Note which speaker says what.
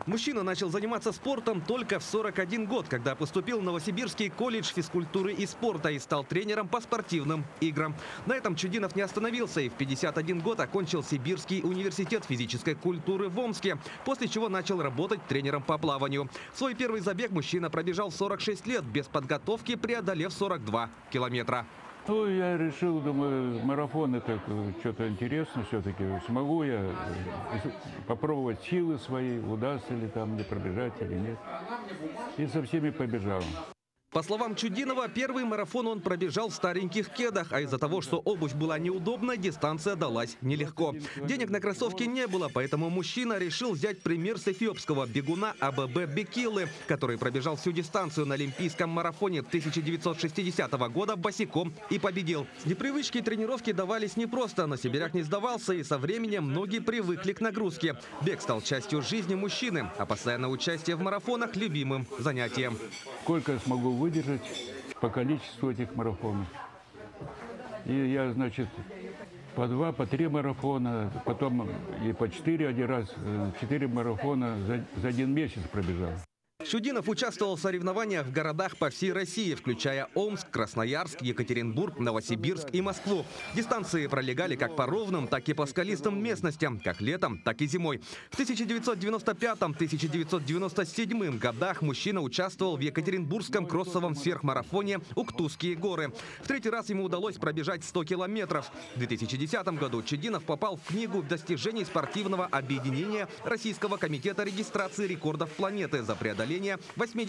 Speaker 1: Мужчина начал заниматься спортом только в 41 год, когда поступил в Новосибирский колледж физкультуры и спорта и стал тренером по спортивным играм. На этом Чудинов не остановился и в 51 год окончил Сибирский университет физической культуры в Омске, после чего начал работать тренером по плаванию. Свой первый забег мужчина пробежал в 46 лет, без подготовки преодолев 42 километра.
Speaker 2: Ну, я решил, думаю, марафон это что-то интересно все-таки. Смогу я попробовать силы свои, удастся ли там мне пробежать или нет. И со всеми побежал.
Speaker 1: По словам Чудинова, первый марафон он пробежал в стареньких кедах, а из-за того, что обувь была неудобна, дистанция далась нелегко. Денег на кроссовки не было, поэтому мужчина решил взять пример с эфиопского бегуна Абебе Бекилы, который пробежал всю дистанцию на Олимпийском марафоне 1960 года босиком и победил. С непривычки тренировки давались непросто, но сибиряк не сдавался, и со временем ноги привыкли к нагрузке. Бег стал частью жизни мужчины, а постоянное участие в марафонах – любимым занятием.
Speaker 2: Сколько я смогу выдержать по количеству этих марафонов. И я, значит, по 2, по 3 марафона, потом и по 4 один раз, 4 марафона за 1 месяц пробежал.
Speaker 1: Чудинов участвовал в соревнованиях в городах по всей России, включая Омск, Красноярск, Екатеринбург, Новосибирск и Москву. Дистанции пролегали как по ровным, так и по скалистым местностям, как летом, так и зимой. В 1995-1997 годах мужчина участвовал в Екатеринбургском кроссовом сверхмарафоне «Уктусские горы». В третий раз ему удалось пробежать 100 километров. В 2010 году Чудинов попал в книгу достижений спортивного объединения Российского комитета регистрации рекордов планеты за преодоление 80